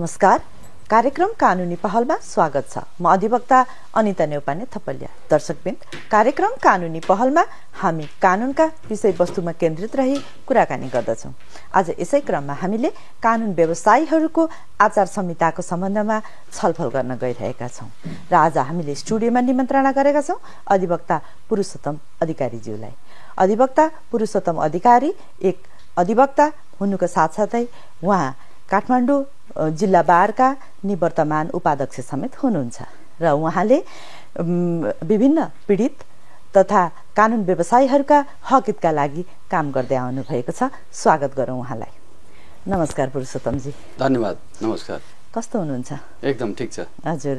नमस्कार। कार्यक्रम कानुनी पहलमा स्वागत छ। म अधिवक्ता अनिता नेउपाने थपलिया। दर्शकबिन, कार्यक्रम कानुनी पहलमा हामी कानुनका विषयवस्तुमा केन्द्रित रही कुराकानी गर्दछौं। आज यसै क्रममा हामीले कानुन व्यवसायीहरूको आचार संहिताको सम्बन्धमा छलफल गर्न गइरहेका छौं र आज हामीले स्टुडियोमा निमन्त्रणा गरेका छौं अधिवक्ता पुरुषोत्तम अधिकारीज्यूलाई। अधिवक्ता पुरुषोत्तम अधिकारी एक अधिवक्ता हुनुको साथसाथै उहाँ काठमाडौँ जिल्ला बारका निवर्तमान उपाध्यक्ष समेत हुनुहुन्छ र उहाँले विभिन्न पीडित तथा कानुन व्यवसायीहरूका हकहितका लागि काम गर्दै आउनु भएको छ। स्वागत गरौँ उहाँलाई। नमस्कार पुरुषोत्तमजी। धन्यवाद। नमस्कार। कस्तो हुनुहुन्छ? एकदम ठिक छ। हजुर,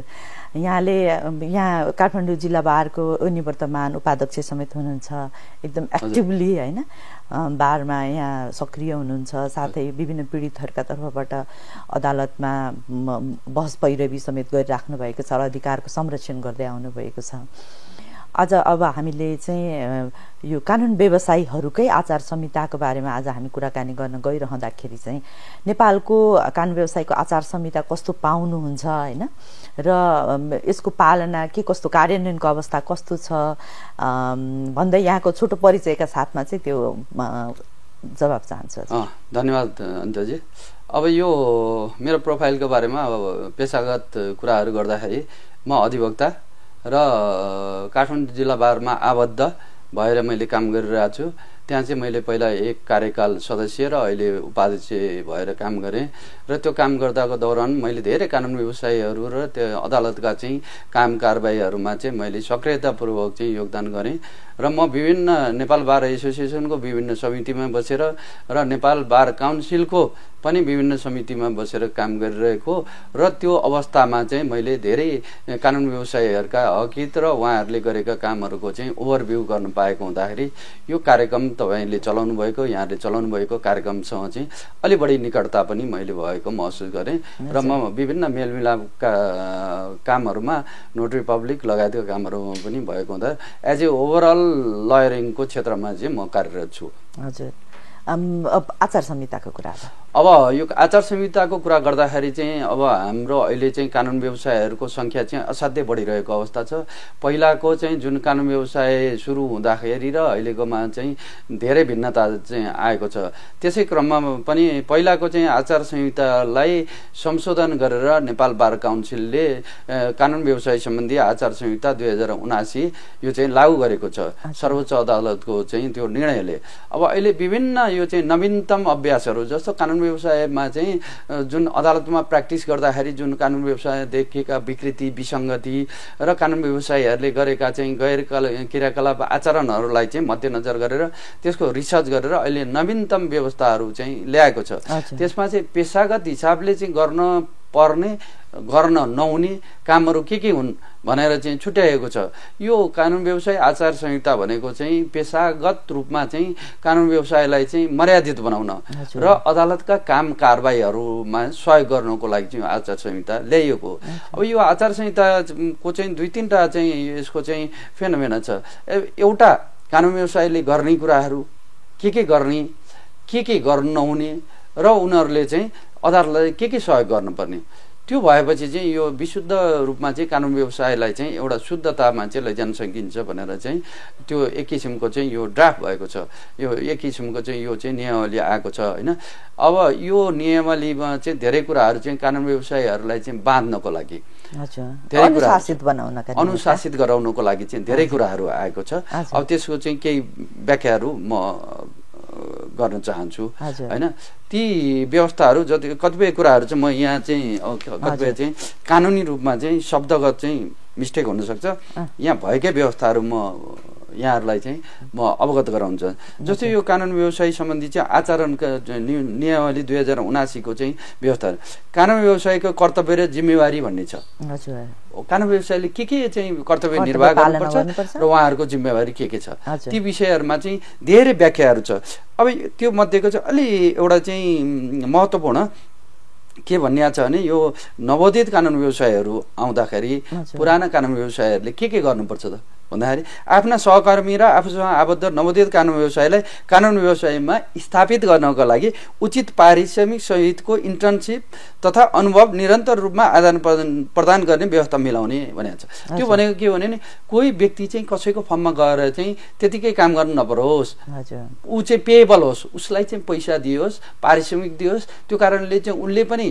यहाँले यहाँ काठमाडौँ जिल्ला बारको निवर्तमान उपाध्यक्ष समेत हुनुहुन्छ। एकदम एक्टिभली हैन बारमा यहाँ सक्रिय हुनुहुन्छ। साथै विभिन्न पीडितहरूका तर्फबाट अदालतमा बहस पैरवी समेत गरिराख्नु भएको छ र अधिकारको संरक्षण गर्दै आउनु भएको छ। आज अब हामीले चाहिँ यो कानुन व्यवसायीहरूकै आचार संहिताको बारेमा आज हामी कुराकानी गर्न गइरहँदाखेरि चाहिँ नेपालको कानुन व्यवसायीको आचार संहिता कस्तो पाउनुहुन्छ हैन र यसको पालना के कस्तो, कार्यान्वयनको अवस्था कस्तो छ भन्दै यहाँको छोटो परिचयका साथमा चाहिँ त्यो जवाब चाहन्छु। धन्यवाद अन्तजी। अब यो मेरो प्रोफाइलको बारेमा अब पेशागत कुराहरू गर्दाखेरि म अधिवक्ता र काठमाडौँ जिल्ला बारमा आबद्ध भएर मैले काम गरिरहेको छु। त्यहाँ चाहिँ मैले पहिला एक कार्यकाल सदस्य र अहिले उपाध्यक्ष भएर काम गरेँ र त्यो काम गर्दाको दौरान मैले धेरै कानुन व्यवसायीहरू र त्यो अदालतका चाहिँ काम कारबाहीहरूमा चाहिँ मैले सक्रियतापूर्वक चाहिँ योगदान गरेँ र म विभिन्न नेपाल बार एसोसिएसनको विभिन्न समितिमा बसेर र नेपाल बार काउन्सिलको पनि विभिन्न समितिमा बसेर काम गरिरहेको र त्यो अवस्थामा चाहिँ मैले धेरै कानुन व्यवसायीहरूका हकहित र उहाँहरूले गरेका कामहरूको चाहिँ ओभरभ्यू गर्न पाएको हुँदाखेरि यो कार्यक्रम तपाईँले चलाउनु भएको, यहाँले चलाउनु भएको कार्यक्रमसँग चाहिँ अलि बढी निकटता पनि मैले भएको महसुस गरेँ र म विभिन्न मेलमिलापका कामहरूमा नोटरी पब्लिक लगायतका कामहरूमा पनि भएको हुँदा एज ए ओभरअल लयरिङको क्षेत्रमा चाहिँ म कार्यरत छु। हजुर, आचार संहिताको कुरा अब यो आचार संहिताको कुरा गर्दाखेरि चाहिँ अब हाम्रो अहिले चाहिँ कानुन व्यवसायहरूको संख्या चाहिँ असाध्यै बढिरहेको अवस्था छ। पहिलाको चाहिँ जुन कानुन व्यवसाय सुरु हुँदाखेरि र अहिलेकोमा चाहिँ धेरै भिन्नता चाहिँ आएको छ। त्यसै क्रममा पनि पहिलाको चाहिँ आचार संहितालाई संशोधन गरेर नेपाल बार काउन्सिलले कानुन व्यवसाय सम्बन्धी आचार संहिता 2079 यो चाहिँ लागू गरेको छ सर्वोच्च अदालतको चाहिँ त्यो निर्णयले। अब अहिले विभिन्न यो चाहिँ नवीनतम अभ्यासहरू जस्तो कानुन व्यवसायमा चाहिँ जुन अदालतमा प्र्याक्टिस गर्दाखेरि जुन कानुन व्यवसाय देखिएका विकृति विसङ्गति र कानुन व्यवसायीहरूले गरेका चाहिँ गैर क्रियाकलाप आचरणहरूलाई चाहिँ मध्यनजर गरेर त्यसको रिसर्च गरेर अहिले नवीनतम व्यवस्थाहरू चाहिँ ल्याएको छ। त्यसमा चाहिँ पेशागत हिसाबले चाहिँ गर्न पर्ने गर्न नहुने कामहरू के हुन् भनेर चाहिँ छुट्याएको छ। यो कानुन व्यवसाय आचार संहिता भनेको चाहिँ पेशागत रूपमा चाहिँ कानुन व्यवसायलाई चाहिँ मर्यादित बनाउन र अदालतका काम कारबाहीहरूमा सहयोग गर्नको लागि चाहिँ आचार संहिता ल्याइएको। अब यो आचार संहिताको चाहिँ दुई तीनटा चाहिँ यसको चाहिँ फेनोमेना छ। एउटा कानुन व्यवसायले गर्ने कुराहरू के गर्ने, के गर्नु नहुने र उनीहरूले चाहिँ अदालतलाई के सहयोग गर्नुपर्ने, त्यो भएपछि चाहिँ यो विशुद्ध रूपमा चाहिँ कानुन व्यवसायलाई चाहिँ एउटा शुद्धतामा चाहिँ लैजान सकिन्छ भनेर चाहिँ त्यो एक किसिमको चाहिँ यो ड्राफ्ट भएको छ। यो एक किसिमको चाहिँ यो चाहिँ नियमावली आएको छ हैन। अब यो नियमावलीमा चाहिँ धेरै कुराहरू चाहिँ कानुन व्यवसायीहरूलाई चाहिँ बाँध्नको लागि, धेरै कुरा अनुशासित गराउनको लागि चाहिँ धेरै कुराहरू आएको छ। अब त्यसको चाहिँ केही व्याख्याहरू म गर्न चाहन्छु हैन। ती व्यवस्थाहरू जति कतिपय कुराहरू चाहिँ म यहाँ चाहिँ कतिपय चाहिँ कानुनी रूपमा चाहिँ शब्दगत चाहिँ मिस्टेक हुन सक्छ। यहाँ भएकै व्यवस्थाहरू म यहाँहरूलाई चाहिँ म अवगत गराउँछ। जस्तै यो कानुन व्यवसाय सम्बन्धी चाहिँ आचरणका नियमावली 2079 को चाहिँ व्यवस्था कानुन व्यवसायको कर्तव्य र जिम्मेवारी भन्ने छ। कानुन व्यवसायले के चाहिँ कर्तव्य निर्वाह गर्नुपर्छ र उहाँहरूको जिम्मेवारी के छ, ती विषयहरूमा चाहिँ धेरै व्याख्याहरू छ। अब त्यो मध्येको चाहिँ अलि एउटा चाहिँ महत्त्वपूर्ण के भन्ने छ भने यो नवोदित कानुन व्यवसायहरू आउँदाखेरि पुराना कानुन व्यवसायहरूले के गर्नुपर्छ त भन्दाखेरि आफ्ना सहकर्मी र आफूसँग आबद्ध नवोदित कानुन व्यवसायलाई कानुन व्यवसायमा स्थापित गर्नको लागि उचित पारिश्रमिक सहितको इन्टर्नसिप तथा अनुभव निरन्तर रूपमा आदान प्रदान गर्ने व्यवस्था मिलाउने भनेको छ। त्यो भनेको के भने नि कोही व्यक्ति चाहिँ कसैको फर्ममा गएर चाहिँ त्यतिकै काम गर्नु नपरोस्, ऊ चाहिँ पेएबल होस्, उसलाई चाहिँ पैसा दियोस्, पारिश्रमिक दियोस्। त्यो कारणले चाहिँ उनले पनि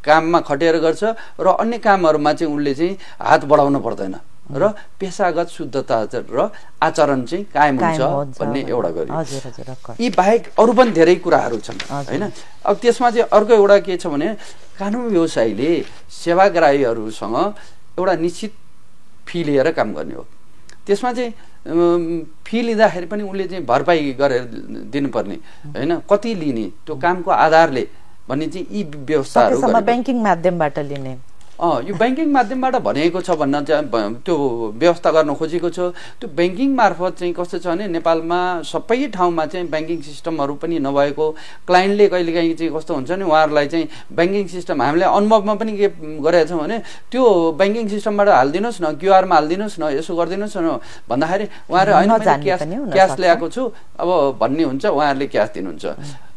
काममा खटेर गर्छ र अन्य कामहरूमा चाहिँ उनले चाहिँ हात बढाउनु पर्दैन र पेसागत शुद्धता र आचरण चाहिँ कायम हुन्छ भन्ने एउटा गरी। यी बाहेक अरू पनि धेरै कुराहरू छन् हैन। अब त्यसमा चाहिँ अर्को एउटा के छ भने कानुन व्यवसायीले सेवाग्राहीहरूसँग एउटा निश्चित फी लिएर काम गर्ने हो। त्यसमा चाहिँ फी लिँदाखेरि पनि उनले चाहिँ भरपाई गरेर दिनुपर्ने हैन, कति लिने त्यो कामको आधारले भन्ने चाहिँ यी व्यवस्थाहरू ब्याङ्किङ माध्यमबाट लिने। यो ब्याङ्किङ माध्यमबाट भनेको छ भन्न चाहिँ त्यो व्यवस्था गर्न खोजेको छ। त्यो ब्याङ्किङ मार्फत चाहिँ कस्तो छ भने नेपालमा सबै ठाउँमा चाहिँ ब्याङ्किङ सिस्टमहरू पनि नभएको, क्लाइन्टले कहिलेकाहीँ चाहिँ कस्तो हुन्छ नि उहाँहरूलाई चाहिँ ब्याङ्किङ सिस्टम हामीले अनुभवमा पनि के गरेका छौँ भने त्यो ब्याङ्किङ सिस्टमबाट हालिदिनुहोस् न, क्युआरमा हालिदिनुहोस् न, यसो गरिदिनुहोस् न भन्दाखेरि उहाँहरू होइन क्यास ल्याएको छु अब भन्ने हुन्छ, उहाँहरूले क्यास दिनुहुन्छ।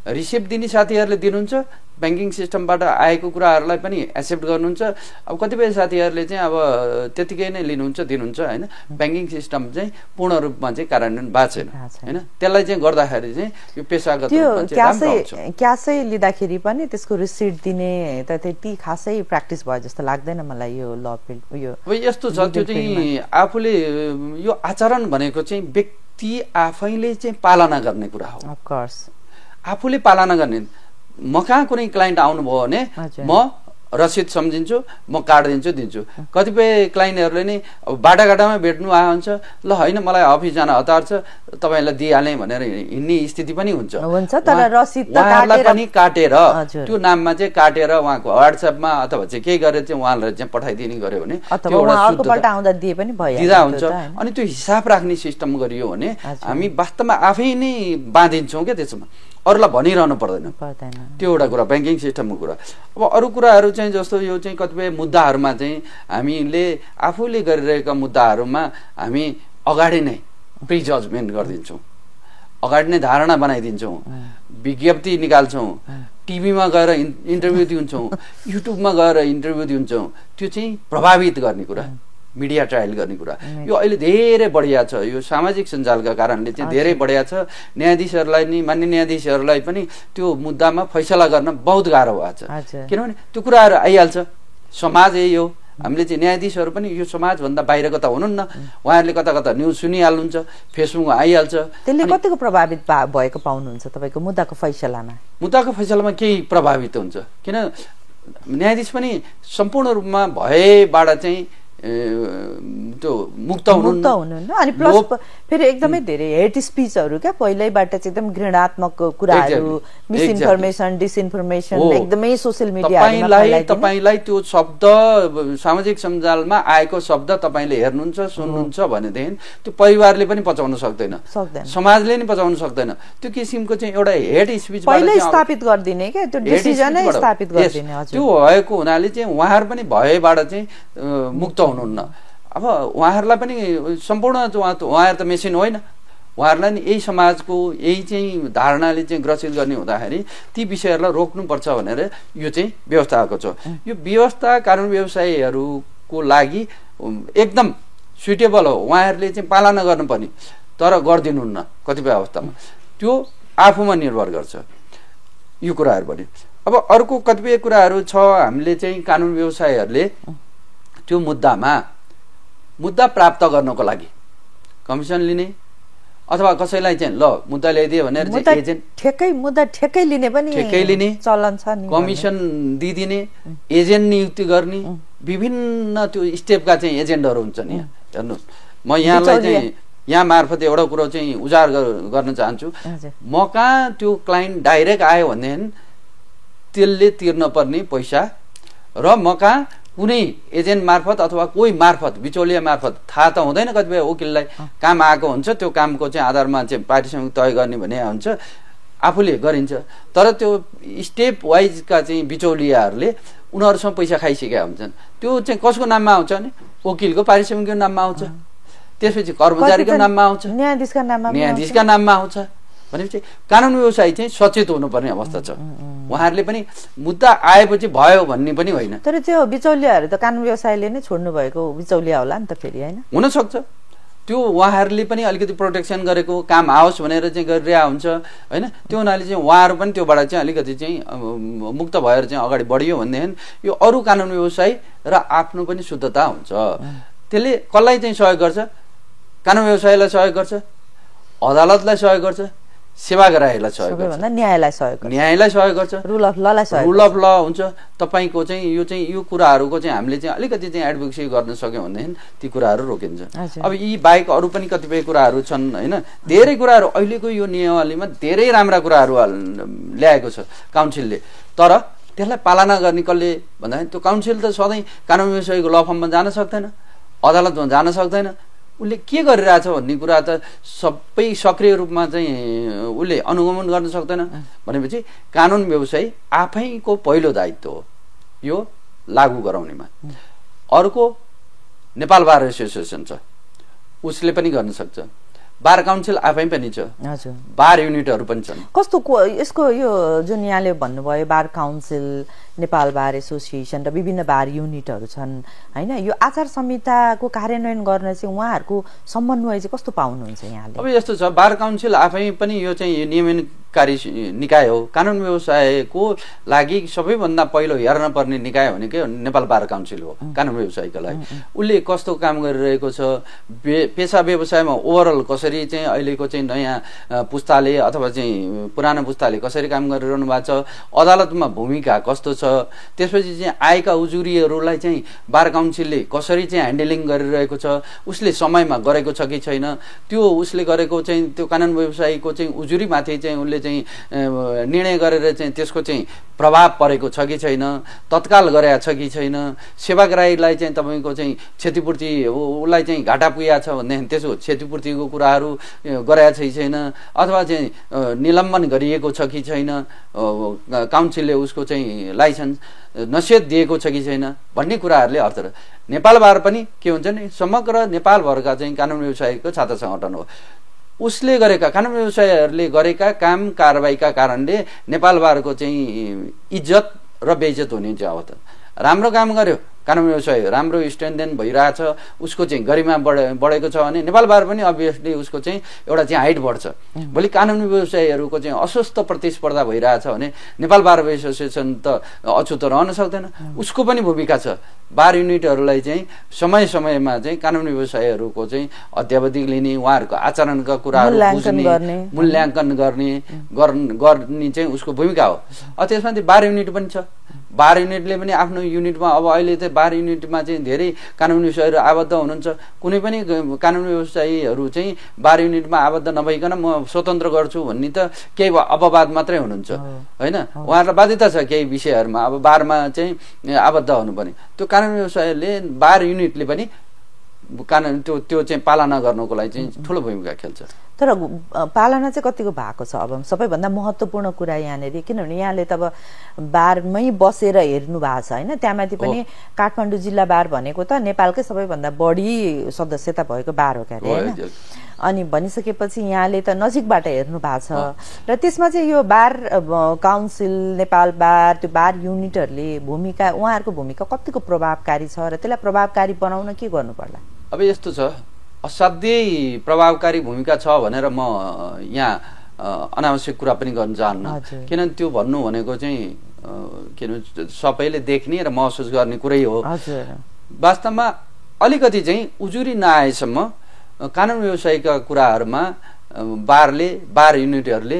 रिसिप्ट दिने साथीहरूले दिनुहुन्छ, ब्याङ्किङ सिस्टमबाट आएको कुराहरूलाई पनि एक्सेप्ट गर्नुहुन्छ। अब कतिपय साथीहरूले चाहिँ अब त्यतिकै नै लिनुहुन्छ दिनुहुन्छ हैन। ब्याङ्किङ सिस्टम चाहिँ पूर्ण रूपमा चाहिँ कार्यान्वयन भएको छैन हैन। त्यसलाई चाहिँ गर्दाखेरि चाहिँ यो पेसागत रूपमा चाहिँ राम्रो हुन्छ। क्यासै लिँदाखेरि पनि त्यसको रिसिट दिने त त्यति खासै प्र्याक्टिस भयो जस्तो लाग्दैन मलाई यो ल फिल्ड यो। अब यस्तो छ त्यो चाहिँ आफूले यो आचरण भनेको चाहिँ व्यक्ति आफैले चाहिँ पालना गर्ने कुरा हो। अफ कोर्स आफूले पालना गर्ने। म कहाँ कुनै क्लाइन्ट आउनुभयो भने म रसिद सम्झिन्छु, म काटिदिन्छु दिन्छु। कतिपय क्लाइन्टहरूले नि अब बाटाघाटामा भेट्नु आयो हुन्छ, ल होइन मलाई अफिस जान हतार छ तपाईँलाई दिइहालेँ भनेर हिँड्ने स्थिति पनि हुन्छ। तर रसिद उहाँहरूलाई पनि काटेर त्यो नाममा चाहिँ काटेर उहाँको वाट्सएपमा अथवा चाहिँ केही गरेर चाहिँ उहाँलाई चाहिँ पठाइदिने गर्यो भने दिँदा हुन्छ। अनि त्यो हिसाब राख्ने सिस्टम गरियो भने हामी वास्तवमा आफै नै बाँधिन्छौँ क्या, त्यसमा अरूलाई भनिरहनु पर्दैन। त्यो एउटा कुरा ब्याङ्किङ सिस्टमको कुरा। अब अरू कुराहरू चाहिँ जस्तो यो चाहिँ कतिपय मुद्दाहरूमा चाहिँ हामीले आफूले गरिरहेका मुद्दाहरूमा हामी अगाडि नै प्रि जजमेन्ट गरिदिन्छौँ, अगाडि नै धारणा बनाइदिन्छौँ, विज्ञप्ति निकाल्छौँ, टिभीमा गएर इन्टरभ्यू दिन्छौँ, युट्युबमा गएर इन्टरभ्यू दिन्छौँ। त्यो चाहिँ प्रभावित गर्ने कुरा, मिडिया ट्रायल गर्ने कुरा यो अहिले धेरै बढिया छ। यो सामाजिक सञ्जालका कारणले चाहिँ धेरै बढिया छ। न्यायाधीशहरूलाई नि मान्य न्यायाधीशहरूलाई पनि त्यो मुद्दामा फैसला गर्न बहुत गाह्रो भएको छ, किनभने त्यो कुराहरू आइहाल्छ। समाज यही हो, हामीले चाहिँ न्यायाधीशहरू पनि यो समाजभन्दा बाहिरको त हुनुहुन्न, उहाँहरूले कता कता न्युज सुनिहाल्नुहुन्छ, फेसबुकमा आइहाल्छ। त्यसले कतिको प्रभावित भएको पाउनुहुन्छ तपाईँको मुद्दाको फैसलामा? मुद्दाको फैसलामा केही प्रभावित हुन्छ, किन न्यायाधीश पनि सम्पूर्ण रूपमा भएबाट चाहिँ त्यो मुक्त हुनुहुन्न। अनि प्लस फेरि एकदमै धेरै हेट स्पिचहरू क्या पहिल्यैबाट चाहिँ एकदम घृणात्मक कुराहरू, मिसइन्फर्मेसन, डिसइन्फर्मेसन एकदमै सोसियल मिडियामा तपाईलाई त्यो शब्द सामाजिक सञ्जालमा आएको शब्द तपाईले हेर्नुहुन्छ सुन्नुहुन्छ भनेदेखि त्यो परिवारले पनि पचाउन सक्दैन, समाजले नि पचाउन सक्दैन। त्यो किसिमको चाहिँ एउटा हेट स्पिच पहिल्यै स्थापित गरिदिने क्या, त्यो डिसिजनै स्थापित गरिदिने। त्यो भएको हुनाले चाहिँ उहाँहरू पनि भएबाट चाहिँ मुक्त हुनुहुन्न। अब उहाँहरूलाई पनि सम्पूर्ण उहाँहरू त मेसिन होइन, उहाँहरूलाई नि यही समाजको यही चाहिँ धारणाले चाहिँ ग्रसित गर्ने हुँदाखेरि ती विषयहरूलाई रोक्नुपर्छ भनेर यो चाहिँ व्यवस्था आएको छ। यो व्यवस्था कानुन व्यवसायीहरूको लागि एकदम सुइटेबल हो, उहाँहरूले चाहिँ पालना गर्नुपर्ने, तर गरिदिनुहुन्न कतिपय अवस्थामा। त्यो आफूमा निर्भर गर्छ यो कुराहरू पनि। अब अर्को कतिपय कुराहरू छ, हामीले चाहिँ कानुन व्यवसायीहरूले त्यो मुद्दा प्राप्त गर्नको लागि कमिसन लिने अथवा कसैलाई चाहिँ ल मुद्दा ल्याइदिए भनेर चाहिँ मुद्दा ठेक्कै लिने पनि चलन छ नि, कमिसन दिइदिने, एजेन्ट नियुक्ति गर्ने, विभिन्न त्यो स्टेपका चाहिँ एजेन्टहरू हुन्छ नि। हेर्नुहोस्, म यहाँलाई चाहिँ यहाँ मार्फत एउटा कुरो चाहिँ उजागर गर्न चाहन्छु। म कहाँ त्यो क्लाइन्ट डाइरेक्ट आयो भनेदेखि त्यसले तिर्न पर्ने पैसा र म कहाँ कुनै एजेन्ट मार्फत अथवा कोही मार्फत बिचौलिया मार्फत थाहा त हुँदैन, कतिपय वकिललाई काम आएको हुन्छ, त्यो कामको चाहिँ आधारमा चाहिँ पारिश्रमिक तय गर्ने भने हुन्छ, आफूले गरिन्छ। तर त्यो स्टेप वाइजका चाहिँ बिचौलियाहरूले उनीहरूसँग पैसा खाइसकेका हुन्छन्। त्यो चाहिँ कसको नाममा आउँछ भने वकिलको पारिश्रमिकको नाममा आउँछ। त्यसपछि कर्मचारीको नाममा आउँछ, न्यायाधीशका नाममा आउँछ भनेपछि कानुन व्यवसायी चाहिँ सचेत हुनुपर्ने अवस्था छ। उहाँहरूले पनि मुद्दा आएपछि भयो भन्ने पनि होइन। तर त्यो बिचौलियाहरू त कानुन व्यवसायले नै छोड्नु भएको बिचौलिया होला नि त फेरि, होइन? हुनसक्छ त्यो उहाँहरूले पनि अलिकति प्रोटेक्सन गरेको काम आओस् भनेर चाहिँ गरिरहेको हुन्छ, होइन? त्यो हुनाले चाहिँ उहाँहरू पनि त्योबाट चाहिँ अलिकति चाहिँ मुक्त भएर चाहिँ अगाडि बढियो भनेदेखि यो अरू कानुन व्यवसायी र आफ्नो पनि शुद्धता हुन्छ। त्यसले कसलाई चाहिँ सहयोग गर्छ? कानुन व्यवसायीलाई सहयोग गर्छ, अदालतलाई सहयोग गर्छ, सेवाग्राहीलाई सहयोग गर्छ, न्यायलाई सहयोग गर्छ, रुल अफ ल हुन्छ। तपाईँको चाहिँ यो कुराहरूको चाहिँ हामीले चाहिँ अलिकति चाहिँ एडभोकेसी गर्न सक्यौँ भनेदेखि ती कुराहरू रोकिन्छ। अब यी बाहेक अरू पनि कतिपय कुराहरू छन्, होइन? धेरै कुराहरू अहिलेको यो नियमावलीमा धेरै राम्रा कुराहरू ल्याएको छ काउन्सिलले, तर त्यसलाई पालना गर्ने कसले भन्दाखेरि त्यो काउन्सिल त सधैँ कानुन व्यवसायीको ल फर्ममा जान सक्दैन, अदालतमा जान सक्दैन। उसले के गरिरहेछ भन्ने कुरा त सबै सक्रिय रूपमा चाहिँ उसले अनुगमन गर्न सक्दैन भनेपछि कानुन व्यवसायी आफैको पहिलो दायित्व हो यो लागू गराउनेमा। अर्को नेपाल बार एसोसिएसन छ, उसले पनि गर्न सक्छ, बार काउन्सिल आफै पनि छ, बार युनिटहरू पनि छन्। कस्तो यसको यो जुन यहाँले भन्नुभयो bar council, Nepal bar association र विभिन्न बार युनिटहरू छन्, होइन? यो आचार संहिताको कार्यान्वयन गर्न चाहिँ उहाँहरूको समन्वय चाहिँ कस्तो पाउनुहुन्छ यहाँले? अब यस्तो छ, बार काउन्सिल आफै पनि यो चाहिँ नियमनकारी निकाय हो। कानुन व्यवसायको लागि सबैभन्दा पहिलो हेर्न पर्ने निकाय भनेकै नेपाल बार काउन्सिल हो कानुन व्यवसायीका लागि। उसले कस्तो काम गरिरहेको छ, पेसा व्यवसायमा ओभरअल कसरी चाहिँ अहिलेको चाहिँ नयाँ पुस्ताले अथवा चाहिँ पुरानो पुस्ताले कसरी काम गरिरहनु भएको छ, अदालतमा भूमिका कस्तो छ, त्यसपछि चाहिँ आएका उजुरीहरूलाई चाहिँ बार काउन्सिलले कसरी चाहिँ ह्यान्डलिङ गरिरहेको छ, उसले समयमा गरेको छ कि छैन, त्यो उसले गरेको चाहिँ त्यो कानुन व्यवसायीको चाहिँ उजुरीमाथि चाहिँ उसले चाहिँ निर्णय गरेर चाहिँ त्यसको चाहिँ प्रभाव परेको छ कि छैन, तत्काल गरेका छ कि छैन, सेवाग्राहीलाई चाहिँ तपाईँको चाहिँ क्षतिपूर्ति उसलाई चाहिँ घाटा पुगेको छ भनेदेखि त्यसको क्षतिपूर्तिको कुराहरू गरेका छ कि छैन, अथवा चाहिँ निलम्बन गरिएको छ कि छैन, काउन्सिलले उसको चाहिँ लाइसेन्स नसिहत दिएको छ कि छैन भन्ने कुराहरूले अर्थ र नेपाल बार पनि के हुन्छ नि समग्र नेपालभरका चाहिँ कानुन व्यवसायीको छात्र सङ्गठन हो। उसले गरेका कानुन व्यवसायीहरूले गरेका काम कारबाहीका कारणले नेपाल बारको चाहिँ इज्जत र बेइज्जत हुने चाहिँ अवस्था। राम्रो काम गर्यो कानुन व्यवसायी, राम्रो स्ट्यान्डर्ड भइरहेछ, उसको चाहिँ गरिमा बढेको छ भने नेपाल बार पनि अभियसली उसको चाहिँ एउटा चाहिँ हाइट बढ्छ। भोलि कानुन व्यवसायीहरूको चाहिँ अस्वस्थ प्रतिस्पर्धा भइरहेछ भने नेपाल बार एसोसिएसन त अछुतो रहन सक्दैन, उसको पनि भूमिका छ। बार युनिटहरूलाई चाहिँ समय समयमा चाहिँ कानुन व्यवसायीहरूको चाहिँ अध्यावधि लिने, उहाँहरूको आचरणका कुराहरू बुझ्ने, मूल्याङ्कन गर्ने चाहिँ उसको भूमिका हो। त्यसमाथि बार युनिट पनि छ। बार युनिटले पनि आफ्नो युनिटमा अब अहिले त बार युनिटमा चाहिँ धेरै कानुन व्यवसायीहरू आबद्ध हुनुहुन्छ। कुनै पनि कानुन व्यवसायीहरू चाहिँ बार युनिटमा आबद्ध नभइकन म स्वतन्त्र गर्छु भन्ने त केही अपवाद मात्रै हुनुहुन्छ, होइन? उहाँहरूलाई बाध्यता छ केही विषयहरूमा अब बारमा चाहिँ आबद्ध हुनुपर्ने। त्यो कानुन व्यवसायीले बार युनिटले पनि कानुन त्यो चाहिँ पालना गर्नको लागि चाहिँ ठुलो भूमिका खेल्छ। तर पालना चाहिँ कतिको भएको छ? अब सबैभन्दा महत्त्वपूर्ण कुरा यहाँनिर, किनभने यहाँले त अब बारमै बसेर हेर्नु भएको छ, होइन? त्यहाँमाथि पनि काठमाडौँ जिल्ला बार भनेको त नेपालकै सबैभन्दा बढी सदस्यता भएको बार हो क्यारे, होइन? अनि भनिसकेपछि यहाँले त नजिकबाट हेर्नु भएको छ र त्यसमा चाहिँ यो बार काउन्सिल, नेपाल बार, त्यो बार युनिटहरूले भूमिका, उहाँहरूको भूमिका कतिको प्रभावकारी छ र त्यसलाई प्रभावकारी बनाउन के गर्नु पर्ला? अब यस्तो छ, असाध्यै प्रभावकारी भूमिका छ भनेर म यहाँ अनावश्यक कुरा पनि गर्न चाहन्न, किनभने त्यो भन्नु भनेको चाहिँ किनभने सबैले देख्ने र महसुस गर्ने कुरै हो। वास्तवमा अलिकति चाहिँ उजुरी नआएसम्म कानुन व्यवसायीका कुराहरूमा बार युनिटहरूले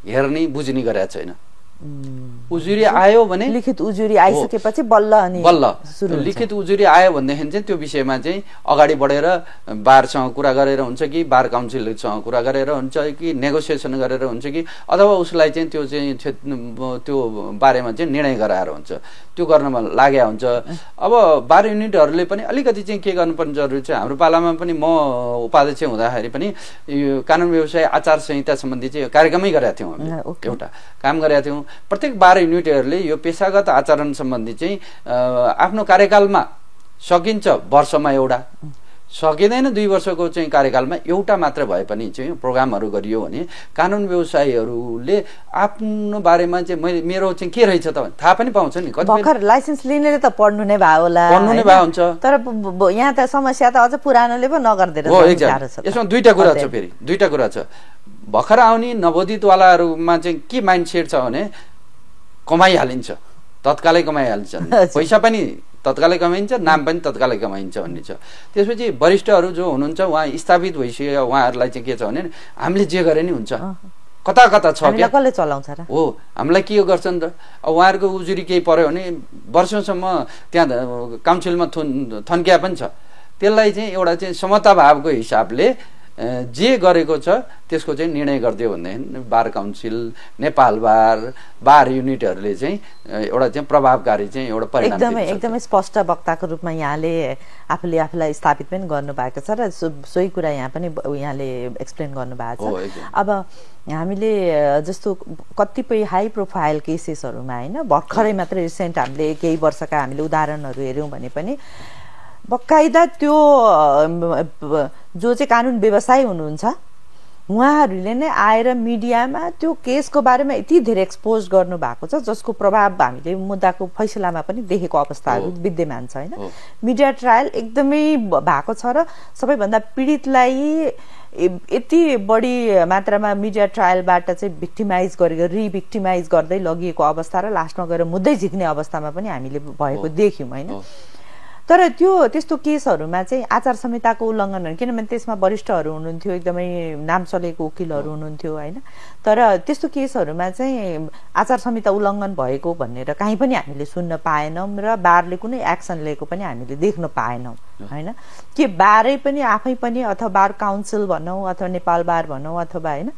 हेर्ने बुझ्ने गरेका छैन। उजुरी आयो भने लिखित उजुरी आइसकेपछि बल्ल लिखित उजुरी आयो भनेदेखि चाहिँ त्यो विषयमा चाहिँ अगाडि बढेर बारसँग कुरा गरेर हुन्छ कि बार काउन्सिलसँग कुरा गरेर हुन्छ कि नेगोसिएसन गरेर हुन्छ कि अथवा उसलाई चाहिँ त्यो बारेमा चाहिँ निर्णय गराएर हुन्छ, त्यो गर्नमा लाग्या हुन्छ। अब बार युनिटहरूले पनि अलिकति चाहिँ के गर्नुपर्ने जरुरी छ। हाम्रो पालामा पनि म उपाध्यक्ष हुँदाखेरि पनि यो कानुन व्यवसाय आचार संहिता सम्बन्धी चाहिँ कार्यक्रमै गरेका थियौँ, एउटा काम गरेका थियौँ। प्रत्येक बार युनिटहरूले यो पेशागत आचरण सम्बन्धी चाहिँ आफ्नो कार्यकालमा सकिन्छ वर्षमा एउटा, सकिँदैन 2 वर्षको चाहिँ कार्यकालमा एउटा मात्र भए पनि चाहिँ प्रोग्रामहरू गरियो भने कानुन व्यवसायीहरूले आफ्नो बारेमा चाहिँ मेरो चाहिँ के रहेछ त थाहा पनि पाउँछ नि। भर्खर लाइसेन्स लिनेले त पढ्नु नै भयो होला, पढ्नु नै भयो हुन्छ, तर यहाँ त समस्या त अझ पुरानोले पो नगर्दैन। हो एक्ज्याक्ट। यसमा दुईटा कुरा छ, फेरि दुईटा कुरा छ। भर्खर आउने नवोदितवालाहरूमा चाहिँ के माइन्डसेट छ भने कमाइहालिन्छ, तत्कालै कमाइहालिन्छ, पैसा पनि तत्कालै कमाइन्छ, नाम पनि तत्कालै कमाइन्छ भन्ने छ। त्यसपछि वरिष्ठहरू जो हुनुहुन्छ उहाँ स्थापित भइसक्यो, उहाँहरूलाई चाहिँ के छ भने हामीले जे गरे नि हुन्छ, कता कता छ क्या, कसले चलाउँछ र हो, हामीलाई के गर्छन् त। उहाँहरूको उजुरी केही पर्यो भने वर्षौँसम्म त्यहाँ काउन्सिलमा थन्किया पनि छ। त्यसलाई चाहिँ एउटा चाहिँ समता भावको हिसाबले जे गरेको छ त्यसको चाहिँ निर्णय गरिदियो भनेदेखि बार काउन्सिल, नेपाल बार युनिटहरूले चाहिँ एउटा चाहिँ प्रभावकारी चाहिँ एउटा परिणाम एकदमै स्पष्ट वक्ताको रूपमा यहाँले आफूले आफूलाई स्थापित पनि गर्नुभएको छ र सोही कुरा यहाँ पनि यहाँले एक्सप्लेन गर्नुभएको छ। अब हामीले जस्तो कतिपय हाई प्रोफाइल केसेसहरूमा होइन भर्खरै मात्र रिसेन्ट हामीले केही वर्षका हामीले उदाहरणहरू हेऱ्यौँ भने पनि बकाइदा त्यो जो चाहिँ कानुन व्यवसायी हुनुहुन्छ उहाँहरूले नै आएर मिडियामा त्यो केसको बारेमा यति धेरै एक्सपोज गर्नु भएको छ जसको प्रभाव हामीले मुद्दाको फैसलामा पनि देखेको अवस्थाहरू विद्यमान छ होइन। मिडिया ट्रायल एकदमै भएको छ र सबैभन्दा पीडितलाई यति बढी मात्रामा मिडिया ट्रायलबाट चाहिँ भिक्टिमाइज गरेर रिभिक्टिमाइज गर्दै लगिएको अवस्था र लास्टमा गएर मुद्दै झिक्ने अवस्थामा पनि हामीले भएको देख्यौँ होइन। तर त्यस्तो केसहरूमा चाहिँ आचार संहिताको उल्लङ्घन, किनभने त्यसमा वरिष्ठहरू हुनुहुन्थ्यो, एकदमै नाम चलेको वकिलहरू हुनुहुन्थ्यो होइन। तर त्यस्तो केसहरूमा चाहिँ आचार संहिता उल्लङ्घन भएको भनेर कहीँ पनि हामीले सुन्न पाएनौँ र बारले कुनै एक्सन लिएको पनि हामीले देख्न पाएनौँ होइन। के बारै पनि आफै पनि अथवा बार काउन्सिल भनौँ अथवा नेपाल बार भनौँ अथवा होइन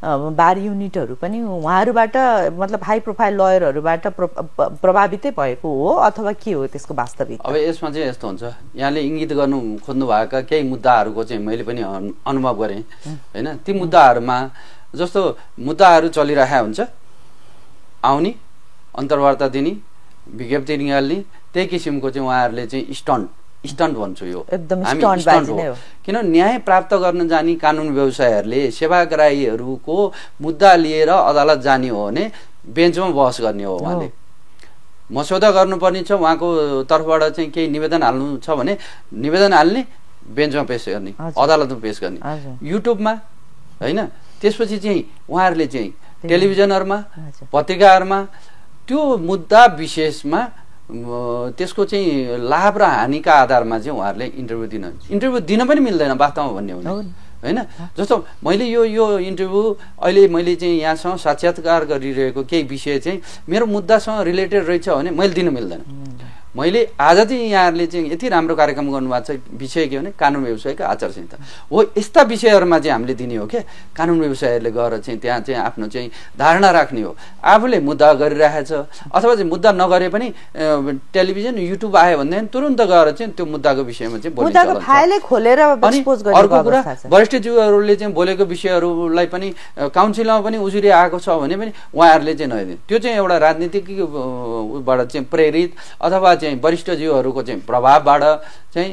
बार युनिटहरू पनि उहाँहरूबाट मतलब हाई प्रोफाइल लयरहरूबाट प्रभावितै भएको हो अथवा के हो त्यसको वास्तविक? अब यसमा चाहिँ यस्तो हुन्छ, यहाँले इङ्गित गर्नु खोज्नुभएका केही मुद्दाहरूको चाहिँ मैले पनि अनुभव गरेँ होइन। ती मुद्दाहरूमा जस्तो मुद्दाहरू चलिरहेको हुन्छ, आउने अन्तर्वार्ता दिने, विज्ञप्ति निकाल्ने, त्यही किसिमको चाहिँ उहाँहरूले चाहिँ स्टन्ट भन्छु यो हामी स्टन्ट हो। किन न्याय प्राप्त गर्न जाने कानुन व्यवसायीहरूले सेवाग्राहीहरूको मुद्दा लिएर अदालत जाने हो भने बेन्चमा बहस गर्ने हो। उहाँले मस्यौदा गर्नुपर्ने छ, उहाँको तर्फबाट चाहिँ केही निवेदन हाल्नु छ भने निवेदन हाल्ने, बेन्चमा पेश गर्ने, अदालतमा पेश गर्ने, युट्युबमा होइन। त्यसपछि चाहिँ उहाँहरूले चाहिँ टेलिभिजनहरूमा पत्रिकाहरूमा त्यो मुद्दा विशेषमा त्यसको चाहिँ लाभ र हानिका आधारमा चाहिँ उहाँहरूले इन्टरभ्यू दिन पनि मिल्दैन वास्तवमा भन्ने हो होइन। जस्तो मैले यो इन्टरभ्यू अहिले मैले चाहिँ यहाँसँग साक्षात्कार गरिरहेको केही विषय चाहिँ मेरो मुद्दासँग रिलेटेड रहेछ भने मैले दिन मिल्दैन। मैले आज चाहिँ यहाँहरूले चाहिँ यति राम्रो कार्यक्रम गर्नुभएको छ, विषय के भने कानुन व्यवसायको आचार संहिता हो। यस्ता विषयहरूमा चाहिँ हामीले दिने हो क्या। कानुन व्यवसायीहरूले गएर चाहिँ त्यहाँ चाहिँ आफ्नो चाहिँ धारणा राख्ने हो। आफूले मुद्दा गरिरहेछ अथवा चाहिँ मुद्दा नगरे पनि टेलिभिजन युट्युब आयो भनेदेखि तुरुन्त गएर चाहिँ त्यो मुद्दाको विषयमा चाहिँ बोल्न सक्छ। अर्को कुरा वरिष्ठज्यूहरूले चाहिँ बोलेको विषयहरूलाई पनि काउन्सिलमा पनि उजुरी आएको छ भने पनि उहाँहरूले चाहिँ नदिने। त्यो चाहिँ एउटा राजनीतिकबाट चाहिँ प्रेरित अथवा चाहिँ वरिष्ठज्यूहरूको चाहिँ प्रभावबाट चाहिँ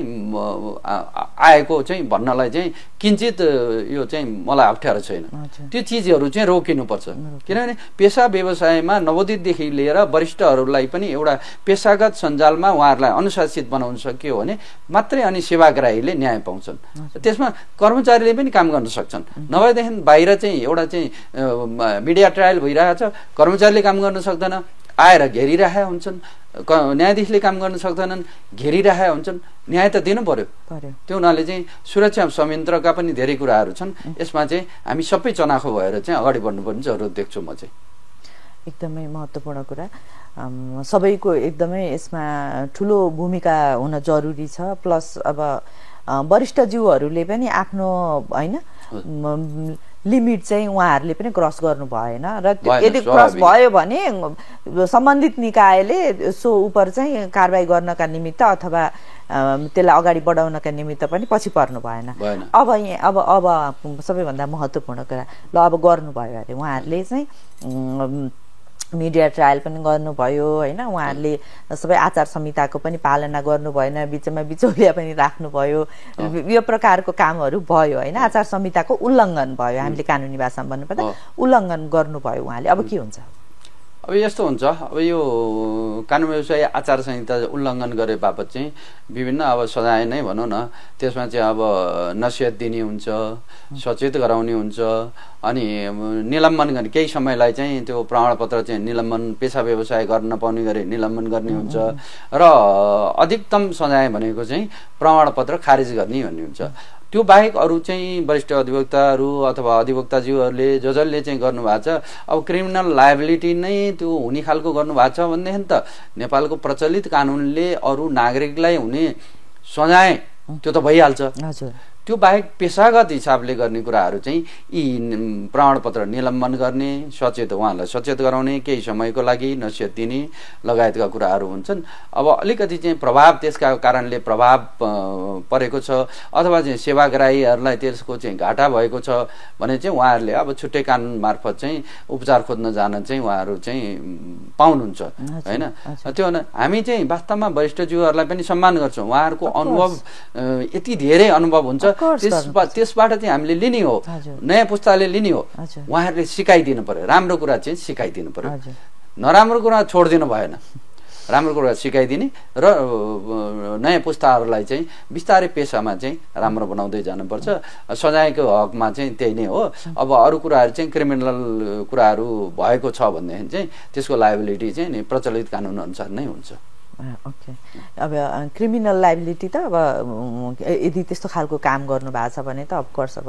आएको चाहिँ भन्नलाई चाहिँ किञ्चित यो चाहिँ मलाई अप्ठ्यारो छैन। त्यो चिजहरू चाहिँ रोकिनुपर्छ, किनभने पेसा व्यवसायमा नवोदितदेखि लिएर वरिष्ठहरूलाई पनि एउटा पेसागत सञ्जालमा उहाँहरूलाई अनुशासित बनाउन सकियो भने मात्रै अनि सेवाग्राहीले न्याय पाउँछन्। त्यसमा कर्मचारीले पनि काम गर्न सक्छन्। नभएदेखि बाहिर चाहिँ एउटा चाहिँ मिडिया ट्रायल भइरहेछ, कर्मचारीले काम गर्न सक्दैन, आएर घेरिरहेका हुन्छन्, न्यायाधीशले काम गर्न सक्दैनन्, घेरिरहेका हुन्छन्। न्याय त दिनु पर्यो। त्यो हुनाले चाहिँ सुरक्षा संयन्त्रका पनि धेरै कुराहरू छन्। यसमा चाहिँ हामी सबै चनाखो भएर चाहिँ अगाडि बढ्नुपर्ने जरुरत देख्छु म चाहिँ। एकदमै महत्त्वपूर्ण कुरा, सबैको एकदमै यसमा ठुलो भूमिका हुन जरुरी छ। प्लस अब वरिष्ठज्यूहरूले पनि आफ्नो होइन लिमिट चाहिँ उहाँहरूले पनि क्रस गर्नु भएन र यदि क्रस भयो भने सम्बन्धित निकायले सो उपर चाहिँ कारबाही गर्नका निमित्त अथवा त्यसलाई अगाडि बढाउनका निमित्त पनि पछि पर्नु भएन। अब सबैभन्दा महत्त्वपूर्ण कुरा ल अब गर्नुभयो अरे उहाँहरूले चाहिँ मिडिया ट्रायल पनि गर्नुभयो होइन उहाँहरूले सबै आचार संहिताको पनि पालना गर्नु भएन बिचमा बिचौलिया पनि राख्नुभयो यो प्रकारको कामहरू भयो होइन आचार संहिताको उल्लङ्घन भयो हामीले कानुनी भाषामा भन्नुपर्दा उल्लङ्घन गर्नुभयो उहाँले अब के हुन्छ अब यस्तो हुन्छ अब यो कानुन व्यवसाय आचार संहिता उल्लङ्घन गरे बापत चाहिँ विभिन्न अब सजाय नै भनौँ न त्यसमा चाहिँ अब नसिहत दिने हुन्छ सचेत गराउने हुन्छ अनि निलम्बन गर्ने केही समयलाई चाहिँ त्यो प्रमाणपत्र चाहिँ निलम्बन पेसा व्यवसाय गर्न नपाउने गरी निलम्बन गर्ने हुन्छ र अधिकतम सजाय भनेको चाहिँ प्रमाणपत्र खारिज गर्ने भन्ने हुन्छ त्यो बाहेक अरू चाहिँ वरिष्ठ अधिवक्ताहरू अथवा अधिवक्ताज्यूहरूले जसले चाहिँ गर्नुभएको छ अब क्रिमिनल लायबिलिटी नै त्यो हुने खालको गर्नुभएको छ भनेदेखि त नेपालको प्रचलित कानुनले अरू नागरिकलाई हुने सजाय त्यो त भइहाल्छ त्यो बाहेक पेसागत हिसाबले गर्ने कुराहरू चाहिँ यी प्रमाणपत्र निलम्बन गर्ने सचेत उहाँलाई सचेत गराउने केही समयको लागि नसिहत दिने लगायतका कुराहरू हुन्छन् अब अलिकति चाहिँ प्रभाव त्यसका कारणले प्रभाव परेको छ अथवा चाहिँ सेवाग्राहीहरूलाई त्यसको चाहिँ घाटा भएको छ भने चाहिँ उहाँहरूले अब छुट्टै कानुन मार्फत चाहिँ उपचार खोज्न जान चाहिँ उहाँहरू चाहिँ पाउनुहुन्छ होइन त्यो हामी चाहिँ वास्तवमा वरिष्ठज्यूहरूलाई पनि सम्मान गर्छौँ उहाँहरूको अनुभव यति धेरै अनुभव हुन्छ त्यसबाट चाहिँ हामीले लिने हो नयाँ पुस्ताले लिने हो उहाँहरूले सिकाइदिनु पर्यो राम्रो कुरा चाहिँ सिकाइदिनु पर्यो नराम्रो कुरा छोडिदिनु भएन राम्रो कुरा सिकाइदिने र नयाँ पुस्ताहरूलाई चाहिँ बिस्तारै पेसामा चाहिँ राम्रो बनाउँदै जानुपर्छ सजायको हकमा चाहिँ त्यही नै हो अब अरू कुराहरू चाहिँ क्रिमिनल कुराहरू भएको छ भनेदेखि चाहिँ त्यसको लायबिलिटी चाहिँ नि प्रचलित कानुन अनुसार नै हुन्छ ओके अब क्रिमिनल लायबिलिटी त अब यदि त्यस्तो खालको काम गर्नु भएको छ भने त अफकोर्स अब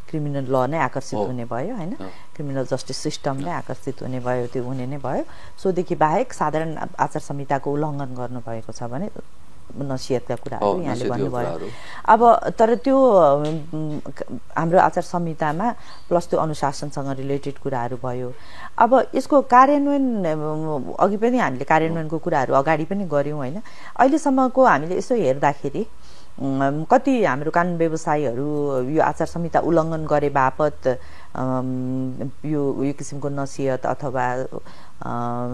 क्रिमिनल ल नै आकर्षित हुने भयो होइन क्रिमिनल जस्टिस सिस्टम नै आकर्षित हुने भयो त्यो हुने नै भयो सोदेखि बाहेक साधारण आचार संहिताको उल्लङ्घन गर्नुभएको छ भने नसिहतका कुराहरू यहाँले भन्नुभयो अब तर त्यो हाम्रो आचार संहितामा प्लस त्यो अनुशासनसँग रिलेटेड कुराहरू भयो अब यसको कार्यान्वयन अघि पनि हामीले कार्यान्वयनको कुराहरू अगाडि पनि गऱ्यौँ होइन अहिलेसम्मको हामीले यसो हेर्दाखेरि कति हाम्रो कानुन व्यवसायीहरू यो आचार संहिता उल्लङ्घन गरे बापत यो किसिमको नसिहत अथवा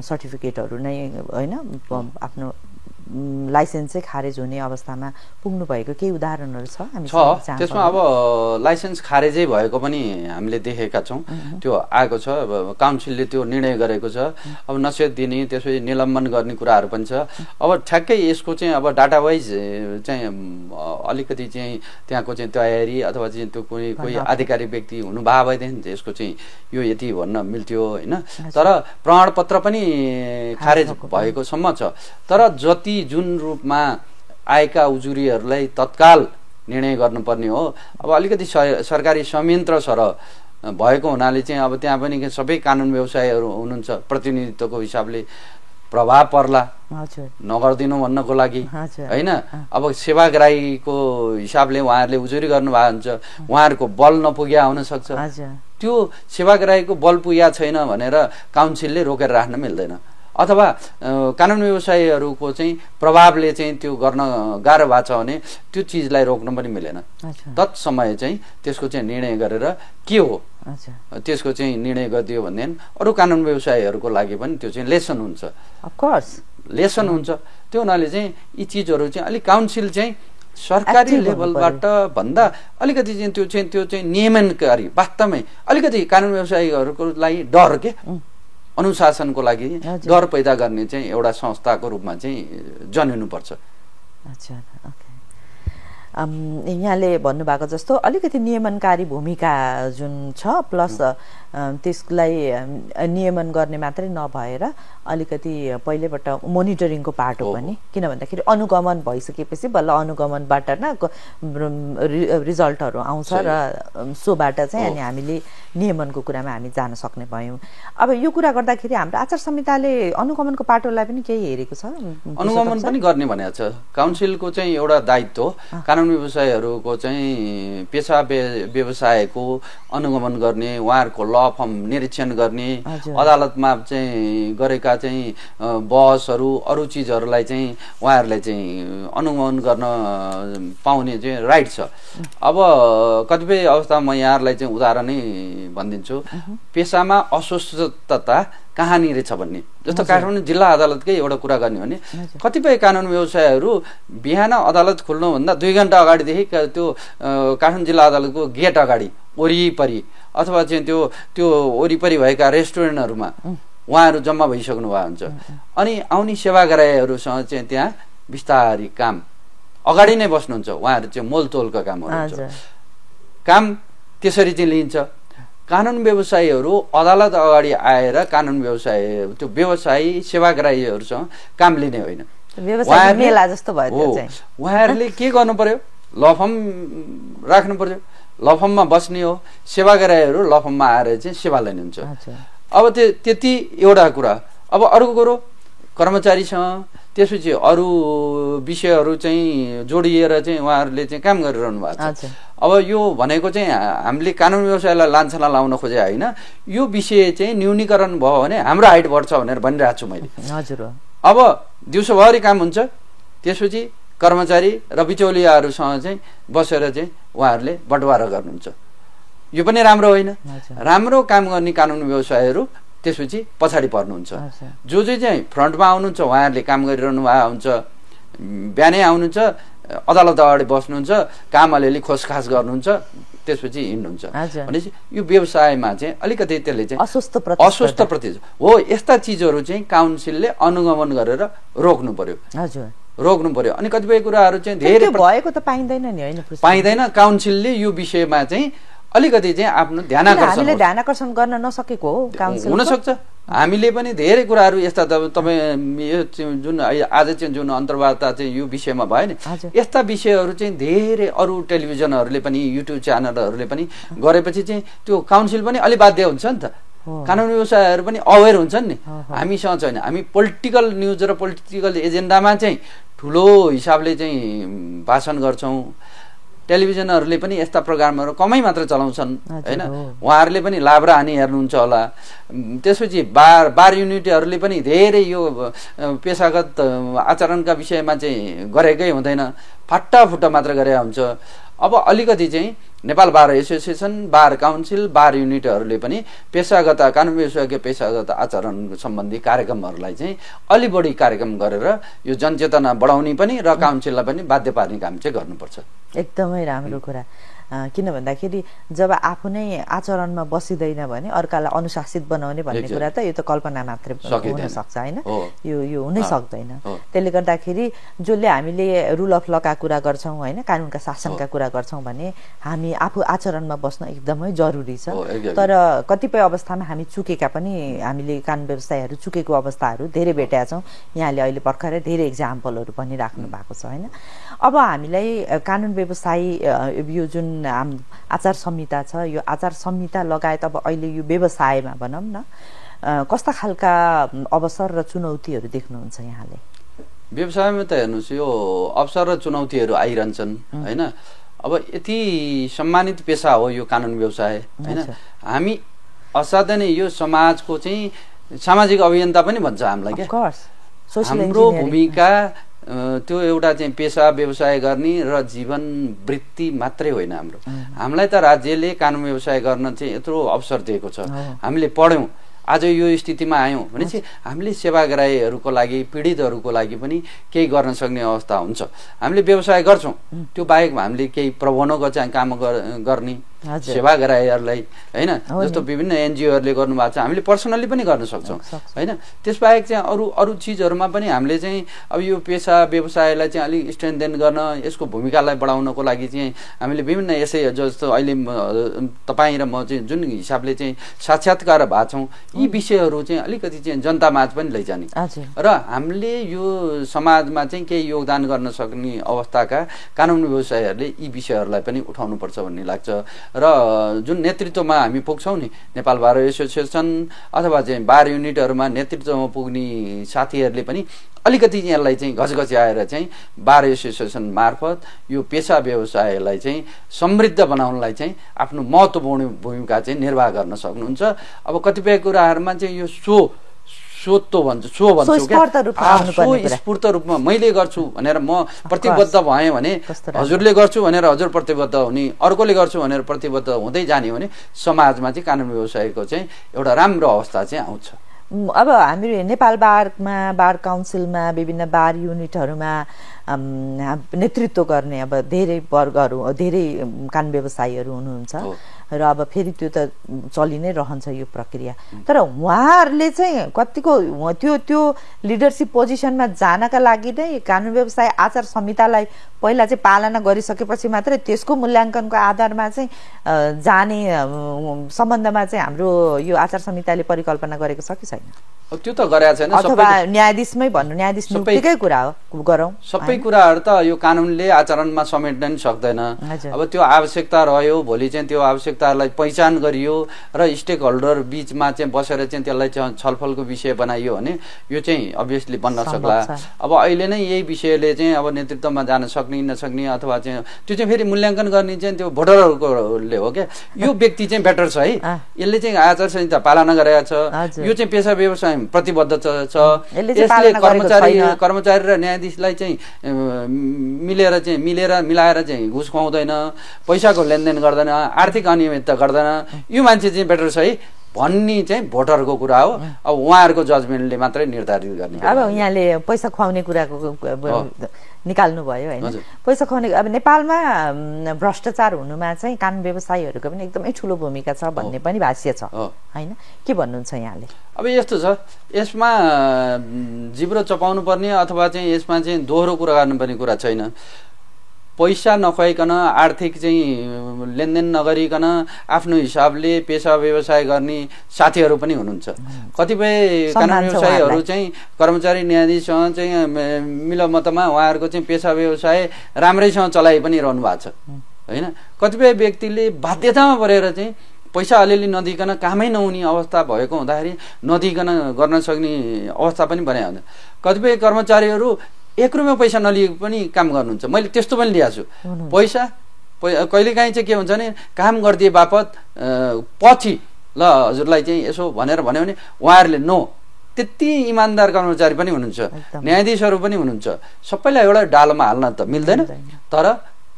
सर्टिफिकेटहरू नै होइन आफ्नो लाइसेन्सै खारेज हुने अवस्थामा पुग्नु भएको केही उदाहरणहरू छ हामी त्यसमा अब लाइसेन्स खारेजै भएको पनि हामीले देखेका छौँ त्यो आएको छ अब काउन्सिलले त्यो निर्णय गरेको छ अब नसिहत दिने त्यसपछि निलम्बन गर्ने कुराहरू पनि छ अब ठ्याक्कै यसको चाहिँ अब डाटा वाइज चाहिँ अलिकति चाहिँ त्यहाँको चाहिँ तयारी अथवा चाहिँ त्यो कोही आधिकारिक व्यक्ति हुनुभयो भएदेखि यसको चाहिँ यो यति भन्न मिल्थ्यो होइन तर प्रमाणपत्र पनि खारेज भएको सम्म छ तर जति जुन रूपमा आएका उजुरीहरूलाई तत्काल निर्णय गर्नुपर्ने हो अब अलिकति सरकारी संयन्त्र सरह भएको हुनाले चाहिँ अब त्यहाँ पनि सबै कानुन व्यवसायीहरू हुनुहुन्छ प्रतिनिधित्वको हिसाबले प्रभाव पर्ला नगरिदिनु भन्नको लागि होइन अब सेवाग्राहीको हिसाबले उहाँहरूले उजुरी गर्नुभएको हुन्छ उहाँहरूको बल नपुग्या हुन सक्छ त्यो सेवाग्राहीको बल पुग्या छैन भनेर काउन्सिलले रोकेर राख्न मिल्दैन अथवा कानुन व्यवसायीहरूको चाहिँ प्रभावले चाहिँ त्यो गर्न गाह्रो भएको छ भने त्यो चिजलाई रोक्न पनि मिलेन तत्समय चाहिँ त्यसको चाहिँ निर्णय गरेर के हो त्यसको चाहिँ निर्णय गरिदियो भनेदेखि अरू कानुन व्यवसायीहरूको लागि पनि त्यो चाहिँ लेसन हुन्छ अफकोर्स लेसन हुन्छ त्यो हुनाले चाहिँ यी चिजहरू चाहिँ अलिक काउन्सिल चाहिँ सरकारी लेभलबाट भन्दा अलिकति चाहिँ त्यो चाहिँ नियमनकारी वास्तवमै अलिकति कानुन व्यवसायीहरूको लागि डर के अनुशासनको लागि डर पैदा गर्ने चाहिँ एउटा संस्थाको रूपमा चाहिँ जन्मिनुपर्छ अच्छा यहाँले भन्नुभएको जस्तो अलिकति नियमनकारी भूमिका जुन छ प्लस त्यसलाई नियमन गर्ने मात्रै नभएर अलिकति पहिलेबाट मोनिटरिङको पाटो पनि किन भन्दाखेरि अनुगमन भइसकेपछि बल्ल अनुगमनबाट रिजल्टहरू आउँछ र सोबाट चाहिँ अनि हामीले नियमनको कुरामा हामी जान सक्ने भयौँ अब यो कुरा गर्दाखेरि हाम्रो आचार संहिताले अनुगमनको पाटोलाई पनि केही हेरेको छ अनुगमन पनि गर्ने भनेको छ काउन्सिलको चाहिँ एउटा दायित्व कानुन व्यवसायीहरूको चाहिँ पेसा व्यवसायको अनुगमन गर्ने उहाँहरूको ल फर्म निरीक्षण गर्ने अदालतमा चाहिँ गरेका चाहिँ बहसहरू अरू चिजहरूलाई चाहिँ उहाँहरूले चाहिँ अनुगमन गर्न पाउने चाहिँ राइट छ अब कतिपय अवस्थामा म यहाँहरूलाई चाहिँ उदाहरणै भनिदिन्छु पेसामा अस्वस्थता कहाँनिर छ भन्ने जस्तो काठमाडौँ जिल्ला अदालतकै एउटा कुरा गर्ने हो भने कतिपय कानुन व्यवसायहरू बिहान अदालत खुल्नुभन्दा 2 घण्टा अगाडिदेखि त्यो काठमाडौँ जिल्ला अदालतको गेट अगाडि वरिपरि अथवा चाहिँ त्यो वरिपरि भएका रेस्टुरेन्टहरूमा उहाँहरू जम्मा भइसक्नु भएको हुन्छ अनि आउने सेवाग्राहीहरूसँग चाहिँ त्यहाँ बिस्तारी काम अगाडि नै बस्नुहुन्छ उहाँहरू चाहिँ मोलतोलका कामहरू हुन्छ काम त्यसरी चाहिँ लिन्छ कानुन व्यवसायीहरू अदालत अगाडि आएर कानुन व्यवसाय त्यो व्यवसायी सेवाग्राहीहरूसँग काम लिने होइन उहाँहरूले के गर्नु पर्यो लफर्म राख्नु पर्यो लफर्ममा बस्ने हो सेवाग्राहीहरू लफर्ममा आएर चाहिँ सेवा लिनुहुन्छ अब त्यति एउटा कुरा अब अर्को कुरो कर्मचारीसँग त्यसपछि अरू विषयहरू चाहिँ जोडिएर चाहिँ उहाँहरूले चाहिँ काम गरिरहनु भएको छ अब यो भनेको चाहिँ हामीले कानुन व्यवसायलाई लान्छना लाउन खोजे होइन यो विषय चाहिँ न्यूनीकरण भयो भने हाम्रो हाइट बढ्छ भनेर भनिरहेको छु मैले हजुर अब दिउँसोभरि काम हुन्छ त्यसपछि कर्मचारी र बिचौलियाहरूसँग चाहिँ बसेर चाहिँ उहाँहरूले बटवारा गर्नुहुन्छ यो पनि राम्रो होइन राम्रो काम गर्ने कानुन व्यवसायहरू त्यसपछि पछाडि पर्नुहुन्छ जो चाहिँ फ्रन्टमा आउनुहुन्छ उहाँहरूले काम गरिरहनु भएको हुन्छ बिहानै आउनुहुन्छ अदालत अगाडि बस्नुहुन्छ काम अलिअलि खोजखास गर्नुहुन्छ त्यसपछि हिँड्नुहुन्छ भनेपछि यो व्यवसायमा चाहिँ अलिकति त्यसले चाहिँ अस्वस्थ प्रति हो यस्ता चिजहरू चाहिँ काउन्सिलले अनुगमन गरेर रोक्नु पर्यो रोक्नु पर्यो अनि कतिपय कुराहरू चाहिँ धेरै भएको त पाइँदैन नि होइन पाइँदैन काउन्सिलले यो विषयमा चाहिँ अलिकति चाहिँ आफ्नो ध्यानाकर्षण गर्न नसकेको हो काउन्सिल हुनसक्छ हामीले पनि धेरै कुराहरू यस्ता तपाईँ यो जुन आज चाहिँ जुन अन्तर्वार्ता चाहिँ यो विषयमा भयो नि यस्ता विषयहरू चाहिँ धेरै अरू टेलिभिजनहरूले पनि युट्युब च्यानलहरूले पनि गरेपछि चाहिँ त्यो काउन्सिल पनि अलि बाध्य हुन्छ नि त कानुन व्यवसायहरू पनि अवेर हुन्छन् नि हामीसँग छैन हामी पोलिटिकल न्युज र पोलिटिकल एजेन्डामा चाहिँ ठुलो हिसाबले चाहिँ भाषण गर्छौँ टेलिभिजनहरूले पनि यस्ता प्रोग्रामहरू कमै मात्र चलाउँछन् हैन उहाँहरूले पनि लाभ र हानि हेर्नुहुन्छ होला त्यसपछि बार युनिटहरूले पनि धेरै यो पेशागत आचरणका विषयमा चाहिँ गरेकै हुँदैन फाटाफुट्टा मात्र गरे हुन्छ अब अलिकति चाहिँ Nepal bar association bar council bar युनिटहरूले पनि पेशागत कानुन व्यवसायको पेशागत आचरण सम्बन्धी कार्यक्रमहरूलाई चाहिँ अलि बढी कार्यक्रम गरेर यो जनचेतना बढाउने पनि र काउन्सिललाई पनि बाध्य पार्ने काम चाहिँ गर्नुपर्छ एकदमै राम्रो कुरा किन भन्दाखेरि जब आफू नै आचरणमा बसिदैन भने अर्कालाई अनुशासित बनाउने भन्ने कुरा त यो त कल्पना मात्रै हुन सक्छ हैन यो हुनै सक्दैन त्यसले गर्दाखेरि जसले हामीले रुल अफ लका कुरा गर्छौं हैन कानुनका शासनका कुरा गर्छौं भने हामी आफू आचरणमा बस्न एकदमै जरुरी छ तर कतिपय अवस्थामा हामी चुकेका पनि हामीले कानुन व्यवसायहरू चुकेको अवस्थाहरू धेरै भेटेका छौं यहाँले अहिले भर्खरै धेरै एक्जाम्पलहरू पनि राख्नु भएको छ हैन अब हामीलाई कानुन व्यवसाय यो जुन आचार संहिता छ यो आचार संहिता लगायत अब अहिले यो व्यवसायमा भनौं न कस्ता खालका अवसर र चुनौतीहरू देख्नुहुन्छ यहाँले व्यवसायमा त हेर्नुस् यो अवसर र चुनौतीहरू आइरहन्छन् हैन अब यति सम्मानित पेशा हो यो कानुन व्यवसाय हैन हामी असाध्यै नै यो समाजको चाहिँ सामाजिक अभियन्ता पनि भन्छ हामीलाई के हाम्रो भूमिका त्यो एउटा चाहिँ पेशा व्यवसाय गर्ने र जीवन वृत्ति मात्रै होइन हाम्रो हामीलाई त राज्यले कानुन व्यवसाय गर्न चाहिँ यत्रो अवसर दिएको छ हामीले पढ्यौं आज यो स्थितिमा आयौं भनेपछि हामीले सेवाग्राहीहरूको लागि पीडितहरूको लागि पनि केही गर्न सक्ने अवस्था हुन्छ हामीले व्यवसाय गर्छौं त्यो बाहेक हामीले केही प्रबोधनको चाहिँ काम गर्ने सेवाग्राहीहरूलाई हैन जस्तो विभिन्न एनजीओहरूले गर्नु भएको छ हामीले पर्सनली पनि गर्न सक्छौं हैन त्यसबाहेक चाहिँ अरू चीजहरुमा पनि हामीले चाहिँ अब यो पेशा व्यवसायलाई चाहिँ अलि स्ट्रेन्थेन गर्न यसको भूमिकालाई बढाउनको लागि चाहिँ हामीले विभिन्न यसै जस्तो अहिले तपाई र म चाहिँ जुन हिसाबले चाहिँ साक्षात्कार भएको छौं यी विषयहरू चाहिँ अलिकति चाहिँ जनतामाझ पनि लैजाने र हामीले यो समाजमा चाहिँ केही योगदान गर्न सक्ने अवस्थाका कानुन व्यवसायहरूले यी विषयहरूलाई पनि उठाउनु पर्छ भन्ने लाग्छ र जुन नेतृत्वमा हामी पुग्छौं नि नेपाल बार एसोसिएसन अथवा चाहिँ बार युनिटहरुमा नेतृत्वमा पुग्ने साथीहरूले पनि अलिकति यसलाई चाहिँ घचघच्याएर चाहिँ बार एसोसिएसन मार्फत यो पेशा व्यवसायलाई चाहिँ समृद्ध बनाउनलाई चाहिँ आफ्नो महत्त्वपूर्ण भूमिका चाहिँ निर्वाह गर्न सक्नुहुन्छ अब कतिपय कुराहरुमा चाहिँ यो स्फूर्त रूपमा मैले गर्छु भनेर म प्रतिबद्ध भएँ भने, हजुरले गर्छु भनेर हजुर प्रतिबद्ध हुने, अर्कोले गर्छु भनेर प्रतिबद्ध हुँदै जाने भने समाजमा चाहिँ कानुन व्यवसायको चाहिँ एउटा राम्रो अवस्था चाहिँ आउँछ। अब हामी नेपाल बारमा, बार काउन्सिलमा, विभिन्न बार युनिटहरूमा नेतृत्व गर्ने अब धेरै वर्गहरू, धेरै कानुन व्यवसायीहरू हुनुहुन्छ र अब फेरि त्यो त चलि नै रहन्छ यो प्रक्रिया। तर उहाँहरूले चाहिँ कतिको त्यो लिडरसिप पोजिसनमा जानका लागि नै कानुन व्यवसाय आचार संहितालाई पहिला चाहिँ पालना गरिसकेपछि मात्रै त्यसको मूल्याङ्कनको आधारमा चाहिँ जाने सम्बन्धमा चाहिँ हाम्रो यो आचार संहिताले परिकल्पना गरेको छ कि छैन? त्यो त गरेको छैन। अथवा न्यायाधीशमै भन्नु, न्यायाधीश नियुक्तिकै कुरा हो, गरौँ। सबै कुराहरू त यो कानुनले आचरणमा समेट्न नि सक्दैन। अब त्यो आवश्यकता रह्यो, भोलि चाहिँ त्यो आवश्यकतालाई पहिचान गरियो र स्टेक होल्डर बिचमा चाहिँ बसेर चाहिँ त्यसलाई छलफलको विषय बनाइयो भने यो चाहिँ अभियसली बन्न सक्ला। अब अहिले नै यही विषयले चाहिँ अब नेतृत्वमा जान सक्ने नसक्ने अथवा चाहिँ त्यो चाहिँ फेरि मूल्याङ्कन गर्ने चाहिँ त्यो भोटरहरूले हो क्या। यो व्यक्ति चाहिँ बेटर छ है, यसले चाहिँ आचार संहिता पालना गरेको छ, यो चाहिँ पेसा व्यवसाय प्रतिबद्ध छ, यसले कर्मचारी र न्यायाधीशलाई चाहिँ मिलाएर चाहिँ घुस खुवाउँदैन, पैसाको लेनदेन गर्दैन, आर्थिक अनियमितता गर्दैन, यो मान्छे चाहिँ बेटर छ है भन्ने चाहिँ भोटरको कुरा हो। अब उहाँहरूको जजमेन्टले मात्रै निर्धारित गर्ने। अब यहाँले पैसा खुवाउने कुराको निकाल्नु भयो होइन, पैसा खुवाउने। अब नेपालमा भ्रष्टाचार हुनुमा चाहिँ कानुन व्यवसायीहरूको पनि एकदमै ठुलो भूमिका छ भन्ने पनि भाष्य छ होइन, के भन्नुहुन्छ यहाँले? अब यस्तो छ, यसमा जिब्रो चपाउनु पर्ने अथवा चाहिँ यसमा चाहिँ दोहोरो कुरा गर्नुपर्ने कुरा छैन। पैसा नखुवाइकन, आर्थिक चाहिँ लेनदेन नगरिकन आफ्नो हिसाबले पेसा व्यवसाय गर्ने साथीहरू पनि हुनुहुन्छ। कतिपय कानुन व्यवसायीहरू चाहिँ कर्मचारी न्यायाधीशसँग चाहिँ मिलमतमा उहाँहरूको चाहिँ पेसा व्यवसाय राम्रैसँग चलाइ पनि रहनु भएको छ होइन। कतिपय व्यक्तिले बाध्यतामा परेर चाहिँ पैसा अलिअलि नदिकन कामै नहुने अवस्था भएको हुँदाखेरि नदिकन गर्न सक्ने अवस्था पनि बनाएको हुन्छ। कतिपय कर्मचारीहरू 1 रुपियाँ पैसा नलिएको पनि काम गर्नुहुन्छ। मैले त्यस्तो पनि ल्याएको छु। पैसा कहिलेकाहीँ चाहिँ के हुन्छ भने काम गरिदिए बापत पछि ल हजुरलाई चाहिँ यसो भनेर भन्यो भने उहाँहरूले नो, त्यति इमान्दार कर्मचारी पनि हुनुहुन्छ, न्यायाधीशहरू पनि हुनुहुन्छ। सबैलाई एउटा डालोमा हाल्न त मिल्दैन, तर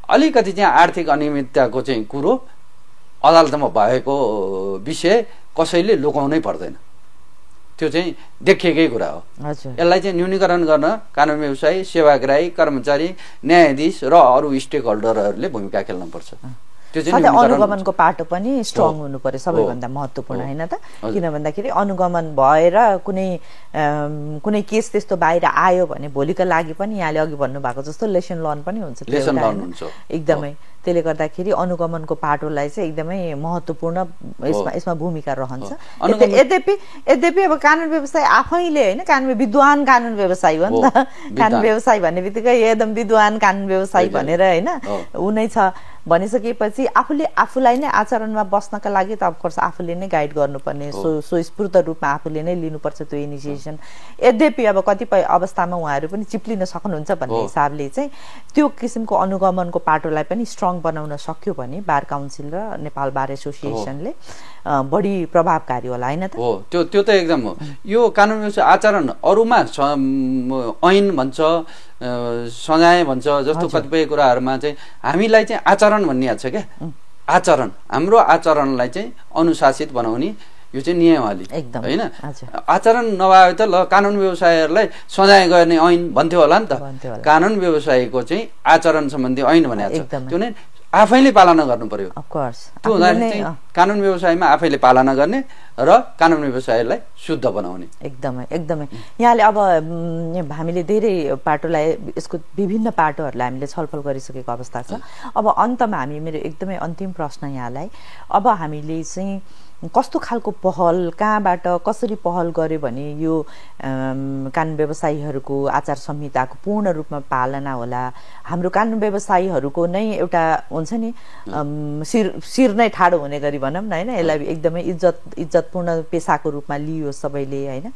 अलिकति चाहिँ आर्थिक अनियमितताको चाहिँ कुरो अदालतमा भएको विषय कसैले लुकाउनै पर्दैन, त्यो चाहिँ देखिएकै कुरा हो। यसलाई चाहिँ न्यूनीकरण गर्न कानुन व्यवसायी, सेवाग्राही, कर्मचारी, न्यायाधीश र अरू स्टेक होल्डरहरूले भूमिका खेल्नुपर्छ। अनुगमनको पाटो पनि स्ट्रङ हुनु पर्यो, सबैभन्दा महत्त्वपूर्ण होइन त? किन भन्दाखेरि अनुगमन भएर कुनै केस त्यस्तो बाहिर आयो भने भोलिका लागि पनि यहाँले अघि भन्नुभएको जस्तो लेसन लर्न पनि हुन्छ एकदमै। त्यसले गर्दाखेरि अनुगमनको पाटोलाई चाहिँ एकदमै महत्त्वपूर्ण यसमा भूमिका रहन्छ। यद्यपि अब कानुन व्यवसाय आफैले होइन, विद्वान कानुन व्यवसायी हो नि त, कानुन व्यवसाय भन्ने बित्तिकै एकदम विद्वान कानुन व्यवसायी भनेर होइन ऊ नै छ भनिसकेपछि आफूलाई नै आचरणमा बस्नका लागि त अफकोर्स आफूले नै गाइड गर्नुपर्ने, स्वस्फूर्त रूपमा आफूले नै लिनुपर्छ त्यो इनिसिएसन। यद्यपि अब कतिपय अवस्थामा उहाँहरू पनि चिप्लिन सक्नुहुन्छ भन्ने हिसाबले चाहिँ त्यो किसिमको अनुगमनको पाटोलाई पनि स्ट्रङ बनाउन सक्यो भने बार काउन्सिल र नेपाल बार एसोसिएसनले बढी प्रभावकारी होला होइन त? हो, त्यो त एकदम हो। यो कानुन व्यवसाय आचरण अरूमा ऐन भन्छ, सजाय भन्छ, जस्तो कतिपय कुराहरूमा चाहिँ हामीलाई चाहिँ आचरण भन्ने छ क्या। आचरण, हाम्रो आचरणलाई चाहिँ अनुशासित बनाउने यो चाहिँ नियमावली होइन। आचरण नभए त ल कानुन व्यवसायहरूलाई सजाय गर्ने ऐन भन्थ्यो होला नि त। कानुन व्यवसायको चाहिँ आचरण सम्बन्धी ऐन भनेको छ, त्यो नै आफैले पालना गर्नु पर्यो। त्यो हुँदाखेरि चाहिँ कानुन व्यवसायमा आफैले पालना गर्ने र कानुन व्यवसायलाई शुद्ध बनाउने। एकदमै यहाँले अब हामीले धेरै पाटोलाई, यसको विभिन्न पाटोहरूलाई हामीले छलफल गरिसकेको अवस्था छ। अब अन्तमा मेरो एकदमै अन्तिम प्रश्न यहाँलाई, अब हामीले चाहिँ कस्तो खालको पहल, कहाँबाट कसरी पहल गर्यो भने यो कानुन व्यवसायीहरूको आचार संहिताको पूर्ण रूपमा पालना होला? हाम्रो कानुन व्यवसायीहरूको नै एउटा हुन्छ नि शिर नै ठाडो हुने गरी भनौँ न होइन, यसलाई एकदमै इज्जतपूर्ण पेसाको रूपमा लियो सबैले होइन।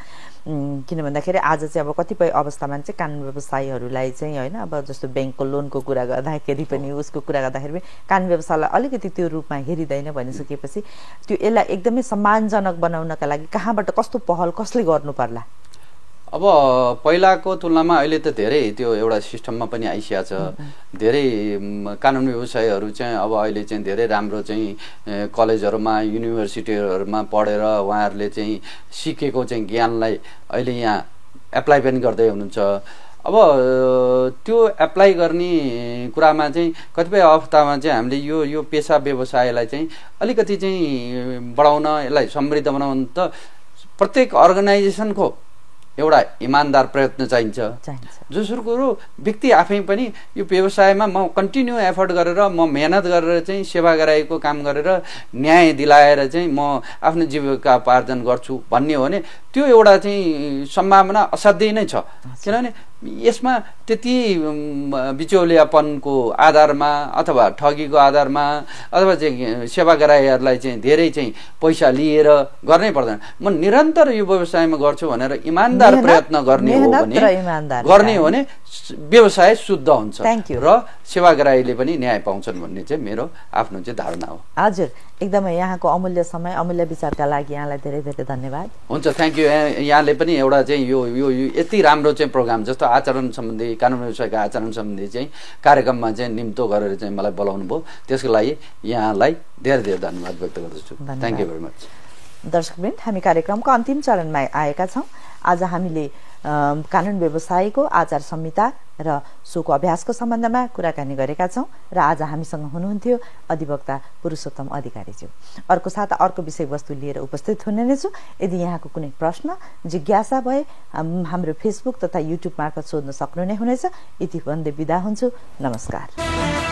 किन भन्दाखेरि आज चाहिँ अब कतिपय अवस्थामा चाहिँ कानुन व्यवसायीहरूलाई चाहिँ होइन, अब जस्तो ब्याङ्कको लोनको कुरा गर्दाखेरि पनि, उसको कुरा गर्दाखेरि पनि कानुन व्यवसायलाई अलिकति त्यो रूपमा हेरिँदैन भनिसकेपछि त्यो यसलाई एकदमै सम्मानजनक बनाउनका लागि कहाँबाट कस्तो पहल कसले गर्नु पर्ला? अब पहिलाको तुलनामा अहिले त धेरै त्यो एउटा सिस्टममा पनि आइसकेको छ। धेरै कानुन व्यवसायहरू चाहिँ अब अहिले चाहिँ धेरै राम्रो चाहिँ कलेजहरूमा युनिभर्सिटीहरूमा पढेर उहाँहरूले चाहिँ सिकेको चाहिँ ज्ञानलाई अहिले यहाँ एप्लाई पनि गर्दै हुनुहुन्छ। अब त्यो एप्लाई गर्ने कुरामा चाहिँ कतिपय अवस्थामा चाहिँ हामीले यो पेसा व्यवसायलाई चाहिँ अलिकति चाहिँ बढाउन, यसलाई समृद्ध बनाउन त प्रत्येक अर्गनाइजेसनको एउटा इमान्दार प्रयत्न चाहिन्छ। दोस्रो कुरो व्यक्ति आफै पनि यो व्यवसायमा म कन्टिन्यू एफर्ट गरेर म मेहनत गरेर चाहिँ सेवा गराएको काम गरेर न्याय दिलाएर चाहिँ म आफ्नो जीविका उपार्जन गर्छु भन्ने हो भने त्यो एउटा चाहिँ सम्भावना असाध्यै नै छ। किनभने यसमा त्यति बिचौलियापनको आधारमा अथवा ठगीको आधारमा अथवा चाहिँ सेवा गराइहरूलाई चाहिँ धेरै चाहिँ पैसा लिएर गर्नै पर्दैन। म निरन्तर यो व्यवसायमा गर्छु भनेर इमान्दार प्रयत्न गर्ने हो भने व्यवसाय शुद्ध हुन्छ र सेवाग्राहीले पनि न्याय पाउँछन् भन्ने चाहिँ मेरो आफ्नो चाहिँ धारणा हो। हजुर, एकदमै यहाँको अमूल्य समय, अमूल्य विचारका लागि यहाँलाई धेरै धेरै धन्यवाद। हुन्छ, थ्याङ्क यू। यहाँले पनि एउटा चाहिँ यो यति राम्रो चाहिँ प्रोग्राम जस्तो आचरण सम्बन्धी, कानुन व्यवसायका आचरण सम्बन्धी चाहिँ कार्यक्रममा चाहिँ निम्तो गरेर चाहिँ मलाई बोलाउनु भयो, त्यसको लागि यहाँलाई धेरै धेरै धन्यवाद व्यक्त गर्दछु। Thank you very much. दर्शकवृन्द, हामी कार्यक्रमको अन्तिम चरणमा आएका छौँ। आज हामीले कानुन व्यवसायको आचार संहिता र सोको अभ्यासको सम्बन्धमा कुराकानी गरेका छौँ र आज हामीसँग हुनुहुन्थ्यो अधिवक्ता पुरुषोत्तम अधिकारीज्यू। अर्को साता अर्को विषयवस्तु लिएर उपस्थित हुने नै छु। यदि यहाँको कुनै प्रश्न जिज्ञासा भए हाम्रो फेसबुक तथा युट्युब मार्फत सोध्न सक्नु नै हुनेछ। यति भन्दै बिदा हुन्छु। नमस्कार।